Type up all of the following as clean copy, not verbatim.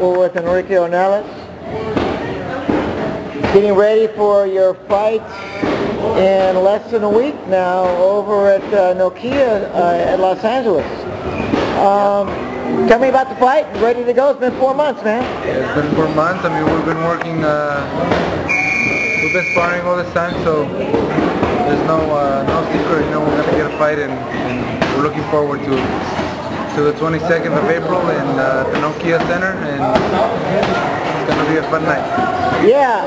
We're with Enrique Ornelas, getting ready for your fight in less than a week now over at Nokia at Los Angeles. Tell me about the fight. Ready to go? It's been 4 months, man. Yeah, it's been 4 months. I mean, we've been working, we've been sparring all this time, so there's no secret. You know, we're going to get a fight, and we're looking forward to the 22nd of April in the Nokia Center, and it's going to be a fun night. Yeah,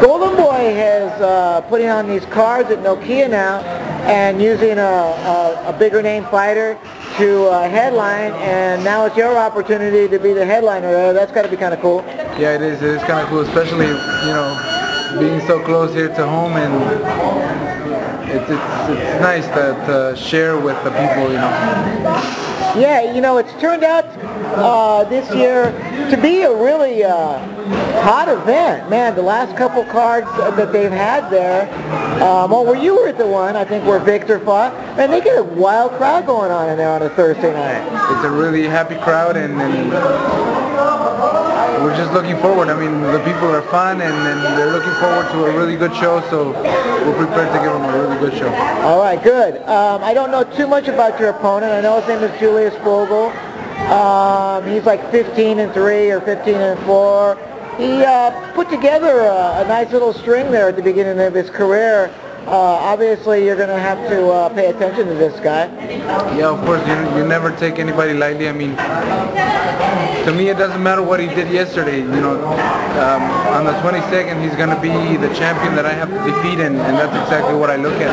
Golden Boy has putting on these cards at Nokia now and using a bigger name fighter to headline, and now it's your opportunity to be the headliner. That's got to be kind of cool. Yeah, it is. It is kind of cool, especially, you know, being so close here to home, and it's nice to share with the people, you know. Yeah, you know, it's turned out this year to be a really hot event. Man, the last couple cards that they've had there, well, you were at the one, I think, where Victor fought, and they get a wild crowd going on in there on a Thursday night. It's a really happy crowd, and we're just looking forward. I mean, the people are fun, and they're looking forward to a really good show, so we're prepared to give them a really good show. All right, good. I don't know too much about your opponent. I know his name is Julius Fogle. He's like 15-3 or 15-4. He put together a nice little string there at the beginning of his career. Obviously, you're going to have to pay attention to this guy. Yeah, of course. You never take anybody lightly. I mean, to me, it doesn't matter what he did yesterday. You know, on the 22nd, he's going to be the champion that I have to defeat, and that's exactly what I look at.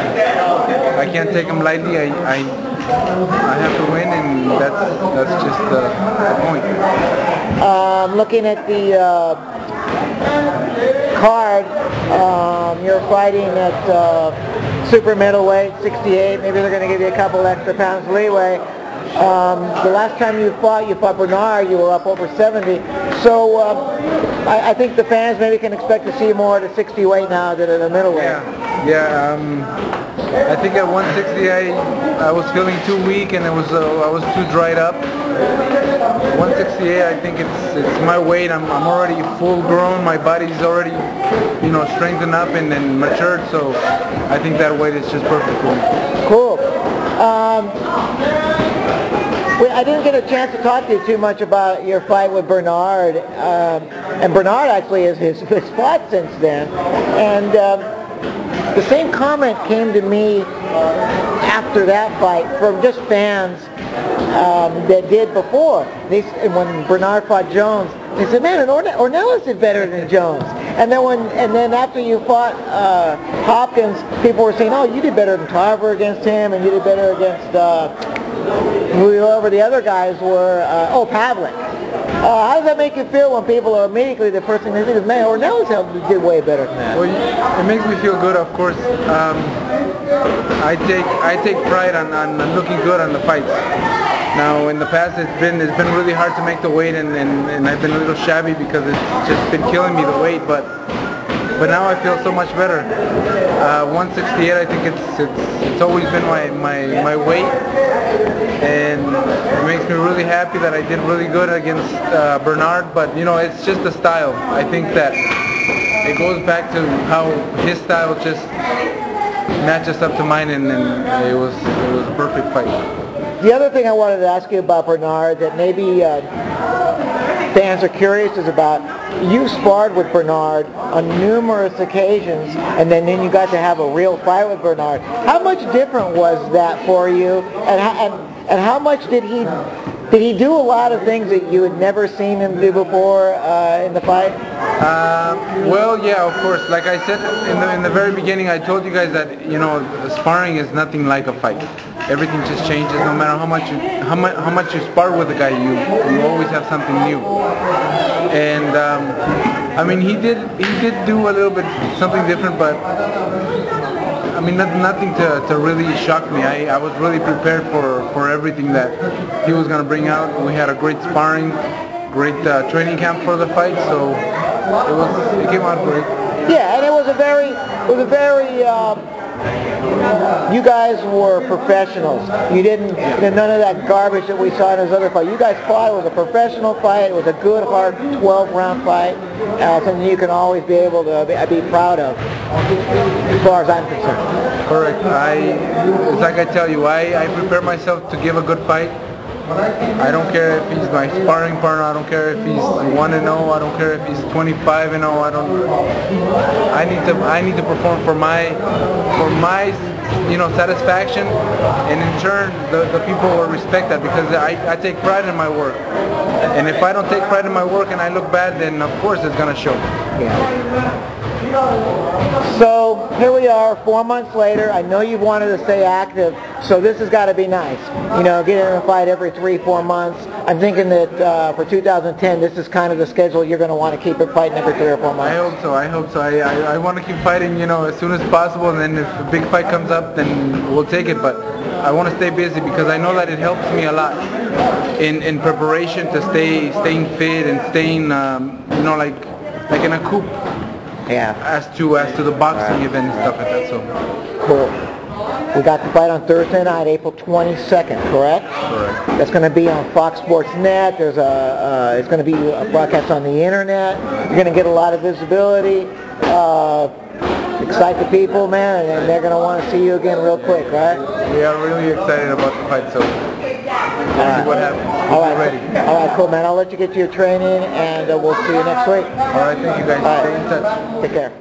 I can't take him lightly. I have to win, and that's just the point. Looking at the card, you're fighting at Super Middleweight, 68. Maybe they're going to give you a couple extra pounds leeway. The last time you fought Bernard, you were up over 70. So I think the fans maybe can expect to see more at a 60 weight now than at a middleweight. Yeah. I think at 160 I was feeling too weak, and I was too dried up. 168, I think it's my weight. I'm already full grown. My body's already, you know, strengthened up and matured. So I think that weight is just perfect for me. Cool. I didn't get a chance to talk to you too much about your fight with Bernard, and Bernard actually has fought since then. And the same comment came to me after that fight from just fans that did before. When Bernard fought Jones, they said, "Man, Ornelas did better than Jones." And then after you fought Hopkins, people were saying, "Oh, you did better than Tarver against him, and you did better against whoever the other guys were." Pavlik. How does that make you feel when people are immediately the first thing they think is, "Man, Ornelas did way better than that"? Well, it makes me feel good, of course. I take pride on looking good on the fights. Now, in the past, it's been really hard to make the weight, and I've been a little shabby because it's just been killing me, the weight. But now I feel so much better. 168, I think it's always been my weight, and it makes me really happy that I did really good against Bernard. But you know, it's just the style. I think that it goes back to how his style just matches up to mine, and it was a perfect fight. The other thing I wanted to ask you about Bernard that maybe fans are curious is about, you sparred with Bernard on numerous occasions, and then you got to have a real fight with Bernard. How much different was that for you, and how much did he do a lot of things that you had never seen him do before in the fight? Well, yeah, of course. Like I said in the very beginning, I told you guys that, you know, sparring is nothing like a fight. Everything just changes. No matter how much you spar with a guy, you always have something new. And I mean, he did do a little bit something different, but I mean, nothing to really shock me. I was really prepared for everything that he was going to bring out. We had a great sparring, great training camp for the fight, so it came out great. Yeah, and it was a very you guys were professionals. You didn't, none of that garbage that we saw in those other fights. You guys fought. It was a professional fight. It was a good, hard 12-round fight. Something you can always be able to be proud of, as far as I'm concerned. Correct. It's like I tell you, I prepare myself to give a good fight. I don't care if he's my sparring partner. I don't care if he's 1-0. I don't care if he's 25-0. I need to perform for my satisfaction, and in turn the people will respect that, because I take pride in my work. And if I don't take pride in my work and I look bad, then of course it's gonna show. Yeah. So here we are 4 months later. I know you've wanted to stay active, so this has got to be nice. You know, getting in a fight every 3-4 months. I'm thinking that for 2010, this is kind of the schedule you're going to want to keep it fighting every 3 or 4 months. I hope so. I want to keep fighting, you know, as soon as possible, and then if a big fight comes up, then we'll take it. But I want to stay busy, because I know that it helps me a lot in preparation to staying fit and staying, you know, like in a coop. Yeah. As to the boxing event and stuff like that. So cool. We got the fight on Thursday night, April 22nd, correct? Correct. That's going to be on Fox Sports Net. There's it's going to be a broadcast on the internet. You're going to get a lot of visibility. Excite the people, man, and they're going to want to see you again real quick, right? We are really excited about the fight, so we'll see what happens. All right, ready. All right, cool, man. I'll let you get to your training, and we'll see you next week. All right, thank you guys. All right. Stay in touch. Take care.